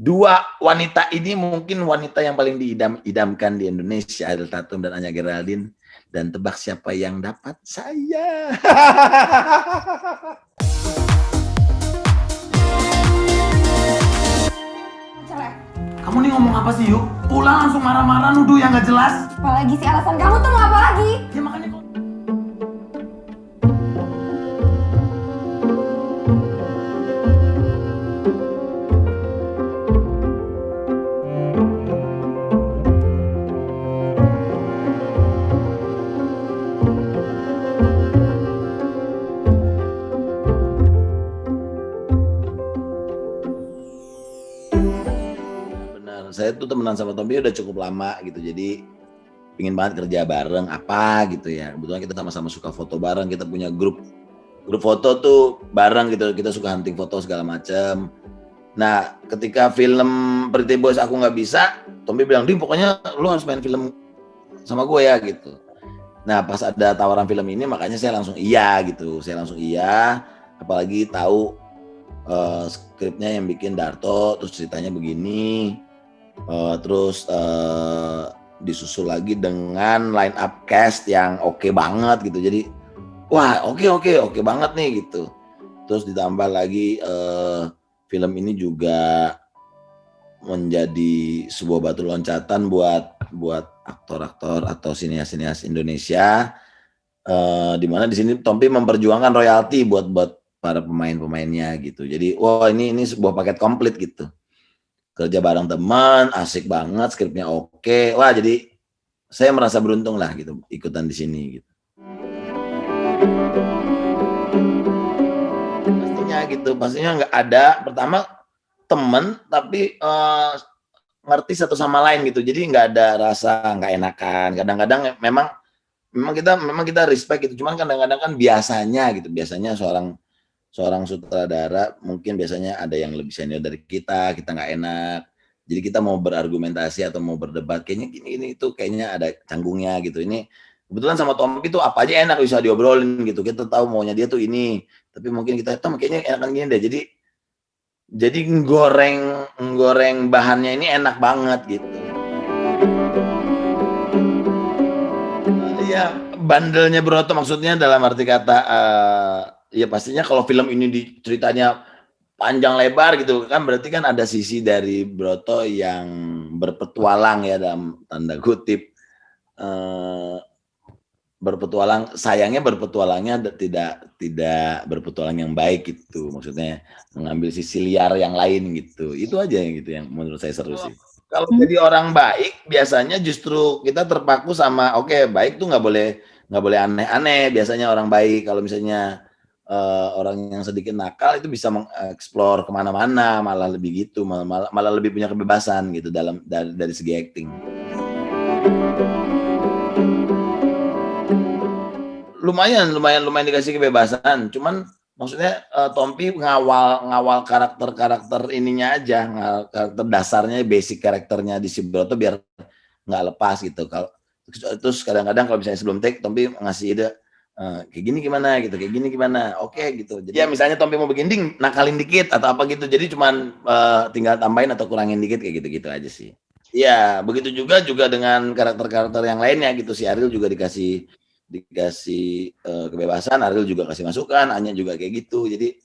Dua wanita ini mungkin wanita yang paling diidamkan di Indonesia, Ariel Tatum dan Anya Geraldine. Dan tebak siapa yang dapat? Saya. Kamu nih ngomong apa sih, Yuk? Pulang langsung marah-marah nuduh yang gak jelas. Apalagi sih alasan kamu tuh mau apa lagi? Ya makanya kok. Saya tuh temenan sama Tommy udah cukup lama gitu, jadi pingin banget kerja bareng apa gitu ya. Kebetulan kita sama-sama suka foto bareng, kita punya grup foto tuh bareng gitu, kita suka hunting foto segala macem. Nah ketika film Pretty Boys aku nggak bisa, Tommy bilang, "Dim, pokoknya lu harus main film sama gue ya," gitu. Nah pas ada tawaran film ini makanya saya langsung iya gitu, apalagi tahu skripnya yang bikin Darto, terus ceritanya begini. Terus disusul lagi dengan line up cast yang oke banget gitu, jadi wah oke banget nih gitu. Terus ditambah lagi film ini juga menjadi sebuah batu loncatan buat aktor-aktor atau sinias-sinias Indonesia, di mana di sini Tompi memperjuangkan royalti buat para pemain-pemainnya gitu. Jadi wah ini sebuah paket komplit gitu. Kerja bareng teman, asik banget, skripnya oke. Wah, jadi saya merasa beruntung lah gitu ikutan di sini gitu. Pastinya nggak ada. Pertama temen tapi ngerti satu sama lain gitu. Jadi nggak ada rasa nggak enakan. Kadang-kadang memang kita respect gitu. Cuman kadang-kadang kan biasanya seorang sutradara mungkin biasanya ada yang lebih senior dari kita nggak enak. Jadi kita mau berargumentasi atau mau berdebat, kayaknya gini itu kayaknya ada canggungnya gitu. Ini kebetulan sama Tompi tuh apa aja enak bisa diobrolin gitu. Kita tahu maunya dia tuh ini, tapi mungkin kita Tom kayaknya enakan gini deh. Jadi goreng bahannya ini enak banget gitu. Iya, bandelnya Broto maksudnya dalam arti kata ya pastinya kalau film ini ceritanya panjang lebar gitu kan, berarti kan ada sisi dari Broto yang berpetualang ya dalam tanda kutip, berpetualang. Sayangnya berpetualangnya tidak berpetualang yang baik gitu, maksudnya mengambil sisi liar yang lain gitu. Itu aja gitu yang menurut saya seru sih. Kalau jadi orang baik biasanya justru kita terpaku sama baik tuh nggak boleh aneh-aneh. Biasanya orang baik kalau misalnya orang yang sedikit nakal itu bisa mengeksplor kemana-mana, malah lebih gitu, malah lebih punya kebebasan gitu dari segi acting. Lumayan dikasih kebebasan, cuman maksudnya Tompi ngawal karakter ininya aja, karakter dasarnya, basic karakternya di si Broto biar nggak lepas gitu. Terus kadang-kadang kalau misalnya sebelum take Tompi ngasih ide kayak gini gimana, oke gitu. Jadi ya misalnya Tompi mau bikin nakalin dikit atau apa gitu, jadi cuman tinggal tambahin atau kurangin dikit kayak gitu aja sih. Iya, begitu juga dengan karakter-karakter yang lainnya gitu. Si Ariel juga dikasih kebebasan, Ariel juga kasih masukan, Anya juga kayak gitu. Jadi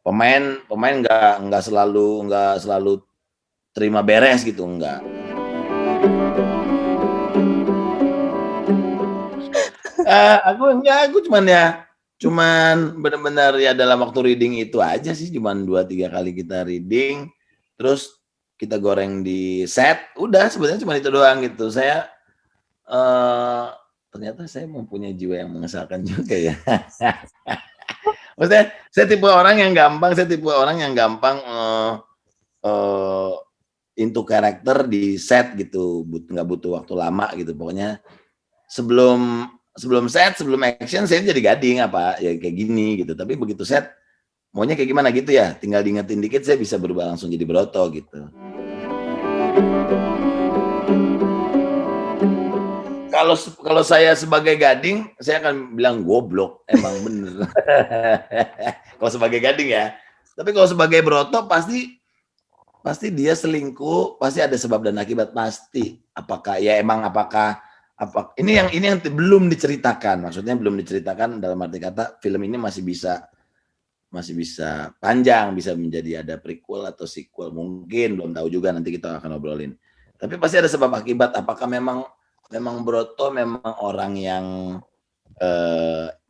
pemain nggak selalu terima beres gitu, enggak. Aku cuman benar-benar ya dalam waktu reading itu aja sih, cuman 2-3 kali kita reading, terus kita goreng di set, udah sebenarnya cuma itu doang gitu. Saya ternyata saya mempunyai jiwa yang mengesalkan juga ya. Maksudnya saya tipe orang yang gampang into karakter di set gitu, nggak butuh waktu lama gitu. Pokoknya sebelum set, sebelum action saya jadi gading apa ya kayak gini gitu. Tapi begitu set maunya kayak gimana gitu ya, tinggal diingetin dikit saya bisa berubah langsung jadi Broto gitu. Kalau saya sebagai gading, saya akan bilang goblok, emang bener. Kalau sebagai gading ya. Tapi kalau sebagai Broto pasti pasti dia selingkuh, pasti ada sebab dan akibat pasti. Apakah ini yang belum diceritakan. Maksudnya belum diceritakan dalam arti kata film ini masih bisa panjang, bisa menjadi ada prequel atau sequel, mungkin belum tahu juga, nanti kita akan obrolin. Tapi pasti ada sebab akibat. Apakah memang Broto memang orang yang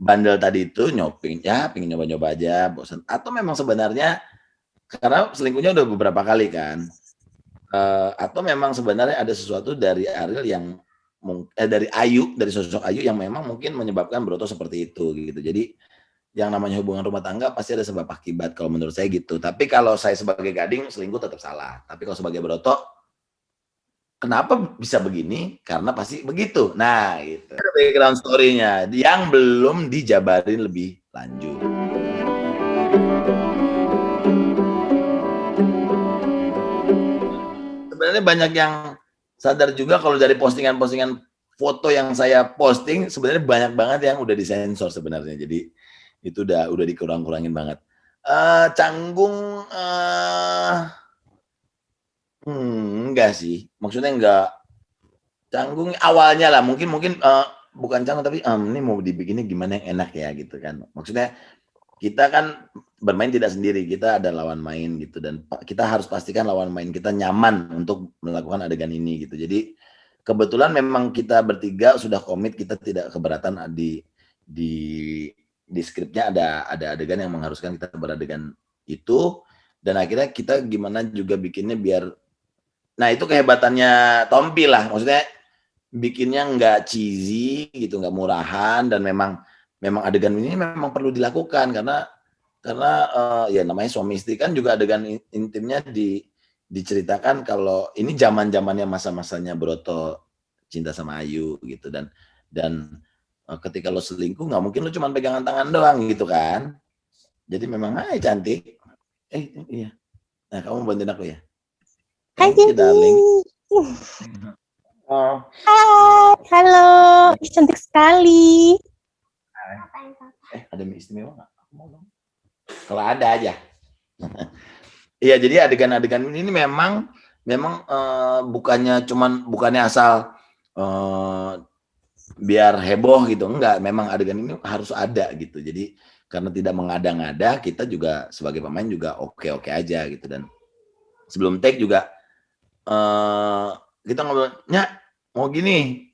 bandel tadi itu, nyoping ya, pengen nyoba-nyoba aja, bosan, atau memang sebenarnya karena selingkuhnya udah beberapa kali kan, atau memang sebenarnya ada sesuatu dari Ariel yang dari sosok Ayu yang memang mungkin menyebabkan Broto seperti itu gitu. Jadi yang namanya hubungan rumah tangga pasti ada sebab akibat, kalau menurut saya gitu. Tapi kalau saya sebagai Gading, selingkuh tetap salah. Tapi kalau sebagai Broto, kenapa bisa begini? Karena pasti begitu. Nah, gitu. Ada background story-nya yang belum dijabarin lebih lanjut. Sebenarnya banyak yang sadar juga kalau dari postingan-postingan foto yang saya posting, sebenarnya banyak banget yang udah disensor sebenarnya. Jadi itu udah dikurang-kurangin banget. Canggung enggak sih. Maksudnya enggak. Canggung awalnya lah, mungkin bukan canggung tapi ini mau dibikinnya gimana yang enak ya gitu kan. Maksudnya kita kan bermain tidak sendiri, kita ada lawan main gitu, dan kita harus pastikan lawan main kita nyaman untuk melakukan adegan ini gitu. Jadi kebetulan memang kita bertiga sudah komit, kita tidak keberatan di skripnya ada adegan yang mengharuskan kita beradegan itu, dan akhirnya kita gimana juga bikinnya biar, nah itu kehebatannya Tompi lah, maksudnya bikinnya nggak cheesy gitu, nggak murahan, dan memang adegan ini memang perlu dilakukan karena ya namanya suami istri kan, juga adegan intimnya diceritakan kalau ini zaman-zamannya masa-masanya Broto cinta sama Ayu gitu, dan ketika lo selingkuh nggak mungkin lo cuma pegangan tangan doang gitu kan. Jadi memang cantik. Iya. Nah, kamu bantuin aku ya. Hai darling. Hai, halo, cantik sekali. Ada mie istimewa nggak? Kalau ada aja. Iya, jadi adegan-adegan ini memang bukannya asal biar heboh gitu, enggak. Memang adegan ini harus ada gitu. Jadi karena tidak mengada-ngada, kita juga sebagai pemain juga oke aja gitu. Dan sebelum take juga kita ngobrolnya mau gini,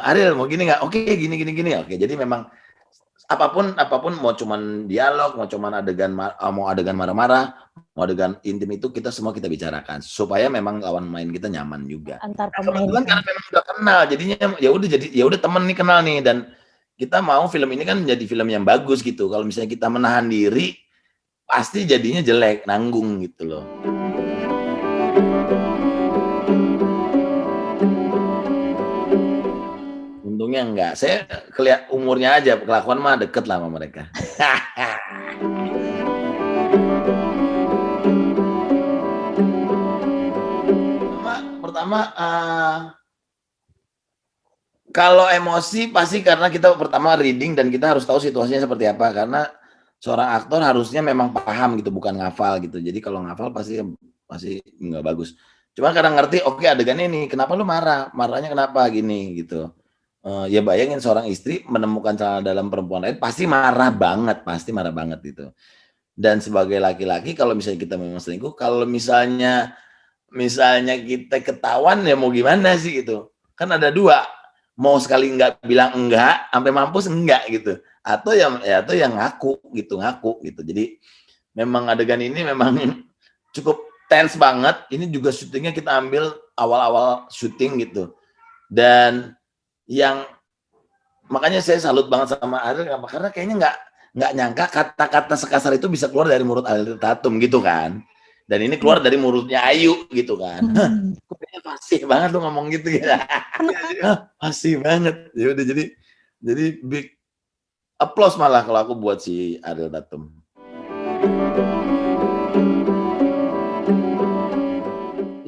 Ariel mau gini nggak? Oke, gini. Oke, jadi memang apapun mau cuman dialog, mau cuman adegan marah-marah, mau adegan intim, itu kita bicarakan supaya memang lawan main kita nyaman juga. Antar pemain. Kebetulan karena memang udah kenal, jadinya ya udah temen nih, kenal nih, dan kita mau film ini kan menjadi film yang bagus gitu. Kalau misalnya kita menahan diri, pasti jadinya jelek, nanggung gitu loh. Untungnya enggak. Saya kelihatan umurnya aja, kelakuan mah deket lah sama mereka. Pertama kalau emosi pasti karena kita pertama reading dan kita harus tahu situasinya seperti apa, karena seorang aktor harusnya memang paham gitu, bukan ngafal gitu. Jadi kalau ngafal pasti nggak bagus. Cuma kadang ngerti, oke adegan ini kenapa lu marahnya kenapa gini gitu. Ya bayangin seorang istri menemukan celana dalam perempuan lain, pasti marah banget gitu. Dan sebagai laki-laki kalau misalnya kita memang selingkuh, kalau misalnya kita ketahuan, ya mau gimana sih gitu. Kan ada dua, mau sekali nggak bilang enggak, sampai mampus enggak gitu. Atau yang ngaku gitu. Jadi memang adegan ini memang cukup tense banget. Ini juga syutingnya kita ambil awal-awal syuting gitu. Dan yang makanya saya salut banget sama Ariel, karena kayaknya nggak nyangka kata-kata sekasar itu bisa keluar dari mulut Ariel Tatum gitu kan, dan ini keluar dari mulutnya Ayu gitu kan. Kayaknya fasih banget lu ngomong gitu ya. Fasih banget ya udah, jadi big applause malah kalau aku buat si Ariel Tatum.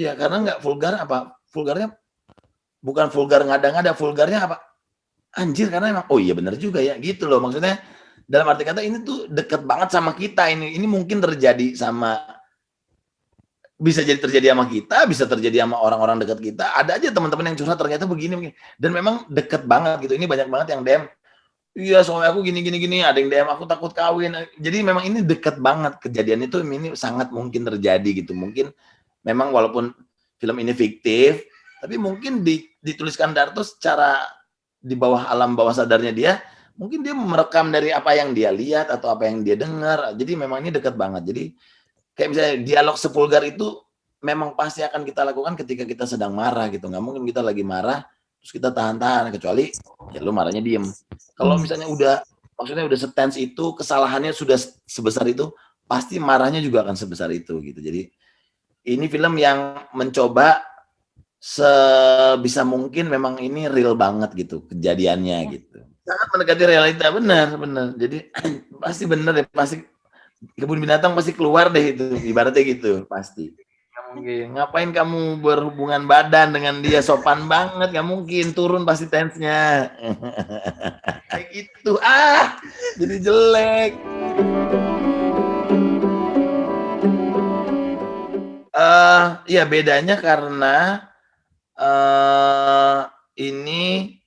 Ya karena nggak vulgar, vulgarnya bukan vulgar ngada-ngada, vulgarnya apa? Anjir, karena emang, oh iya benar juga ya, gitu loh. Maksudnya dalam arti kata ini tuh deket banget sama kita. Ini mungkin terjadi sama bisa jadi terjadi sama kita, bisa terjadi sama orang-orang dekat kita. Ada aja teman-teman yang curhat ternyata begini. Dan memang deket banget gitu. Ini banyak banget yang DM, iya soalnya aku gini. Ada yang DM aku takut kawin. Jadi memang ini deket banget kejadian itu. Ini sangat mungkin terjadi gitu. Mungkin memang walaupun film ini fiktif, tapi mungkin dituliskan Darto secara di bawah alam bawah sadarnya dia. Mungkin dia merekam dari apa yang dia lihat atau apa yang dia dengar. Jadi memang ini deket banget. Jadi kayak misalnya dialog sepulgar itu memang pasti akan kita lakukan ketika kita sedang marah gitu. Nggak mungkin kita lagi marah terus kita tahan-tahan, kecuali ya lu marahnya diem. Kalau misalnya maksudnya udah setens itu, kesalahannya sudah sebesar itu, pasti marahnya juga akan sebesar itu gitu. Jadi ini film yang mencoba sebisa mungkin memang ini real banget gitu kejadiannya gitu. Sangat mendekati realita, benar. Jadi pasti benar ya, pasti kebun binatang pasti keluar deh itu, ibaratnya gitu, pasti. Nggak mungkin. Ngapain kamu berhubungan badan dengan dia, sopan banget, nggak mungkin, turun pasti tensnya. Kayak gitu, jadi jelek. Ya bedanya karena ini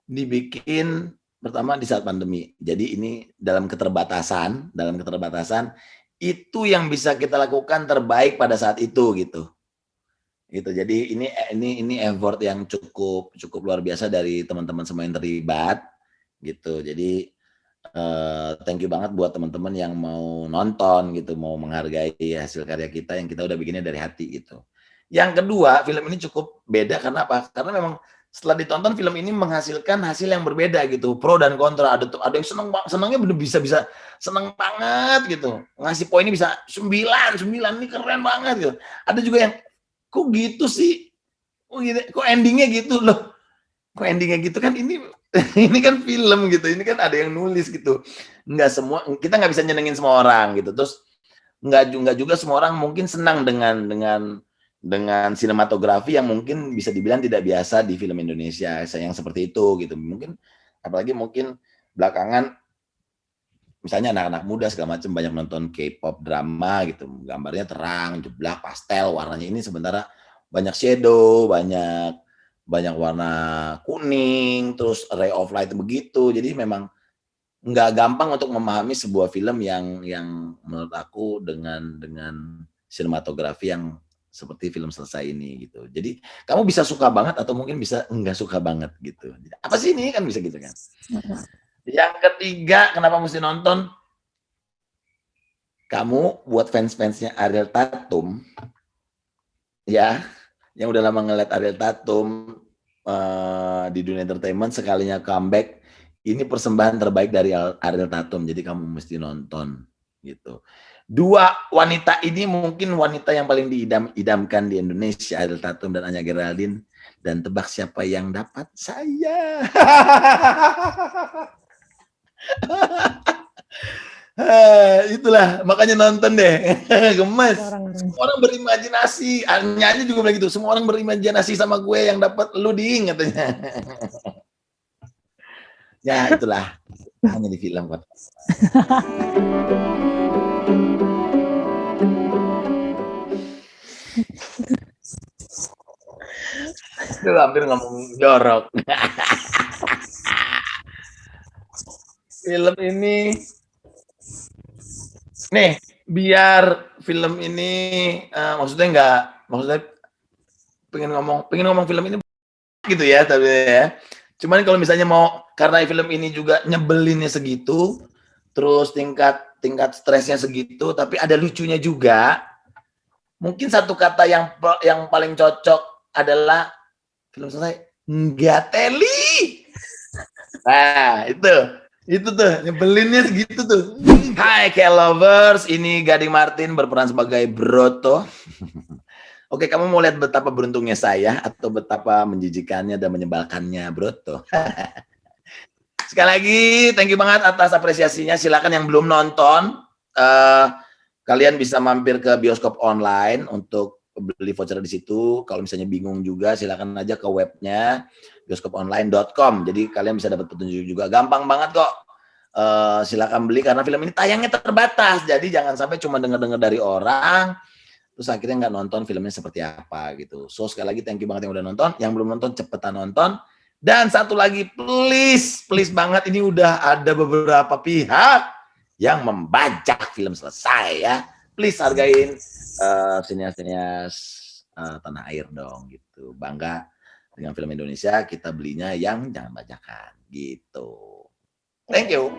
dibikin pertama di saat pandemi. Jadi ini dalam keterbatasan itu yang bisa kita lakukan terbaik pada saat itu gitu. Jadi ini effort yang cukup luar biasa dari teman-teman semua yang terlibat gitu. Jadi thank you banget buat teman-teman yang mau nonton gitu, mau menghargai hasil karya kita yang kita udah bikinnya dari hati gitu. Yang kedua, film ini cukup beda karena apa? Karena memang setelah ditonton film ini menghasilkan hasil yang berbeda gitu, pro dan kontra. Ada yang senangnya bisa seneng banget gitu, ngasih poinnya bisa 9 ini keren banget gitu. Ada juga yang kok gitu sih, kok endingnya gitu loh, kok endingnya gitu kan ini kan film gitu, ini kan ada yang nulis gitu. Nggak semua, kita nggak bisa nyenengin semua orang gitu. Terus nggak juga semua orang mungkin senang dengan sinematografi yang mungkin bisa dibilang tidak biasa di film Indonesia yang seperti itu gitu. Apalagi mungkin belakangan misalnya anak-anak muda segala macam banyak nonton K-pop drama gitu, gambarnya terang, jeblak, pastel, warnanya ini sementara banyak shadow, banyak warna kuning, terus ray of light begitu. Jadi memang nggak gampang untuk memahami sebuah film yang menurut aku dengan sinematografi yang seperti film selesai ini gitu. Jadi kamu bisa suka banget atau mungkin bisa enggak suka banget gitu. Apa sih ini kan bisa gitu kan. Yang ketiga, kenapa mesti nonton? Kamu buat fans-fansnya Ariel Tatum ya, yang udah lama ngeliat Ariel Tatum di dunia entertainment, sekalinya comeback, ini persembahan terbaik dari Ariel Tatum. Jadi kamu mesti nonton gitu. Dua wanita ini mungkin wanita yang paling diidamkan di Indonesia, Ariel Tatum dan Anya Geraldine. Dan tebak siapa yang dapat? Saya. Itulah, makanya nonton deh. Gemes. Semua orang berimajinasi. Nyanyi juga bilang gitu. Semua orang berimajinasi sama gue, yang dapat lu ding katanya. Ya itulah, hanya di film kok. Itu hampir ngomong jorok. Film ini nih, biar film ini maksudnya pengen ngomong film ini gitu ya, tapi ya. Cuman kalau misalnya mau, karena film ini juga nyebelinnya segitu, terus tingkat stresnya segitu, tapi ada lucunya juga. Mungkin satu kata yang paling cocok adalah film selesai, nggak teli. Nah, itu tuh nyebelinnya segitu tuh. Hai K-lovers, ini Gading Martin berperan sebagai Broto. Oke, kamu mau lihat betapa beruntungnya saya atau betapa menjijikannya dan menyebalkannya Broto? Sekali lagi, thank you banget atas apresiasinya. Silakan yang belum nonton, kalian bisa mampir ke bioskop online untuk beli voucher di situ. Kalau misalnya bingung juga, silakan aja ke webnya bioskoponline.com. Jadi kalian bisa dapat petunjuk juga. Gampang banget kok. Silakan beli karena film ini tayangnya terbatas. Jadi jangan sampai cuma dengar-dengar dari orang, terus akhirnya nggak nonton filmnya seperti apa gitu. So sekali lagi thank you banget yang udah nonton, yang belum nonton cepetan nonton. Dan satu lagi please banget, ini udah ada beberapa pihak yang membajak film selesai ya. Please hargain sinias-sinias tanah air dong gitu. Bangga dengan film Indonesia, kita belinya yang jangan bajakan gitu. Thank you.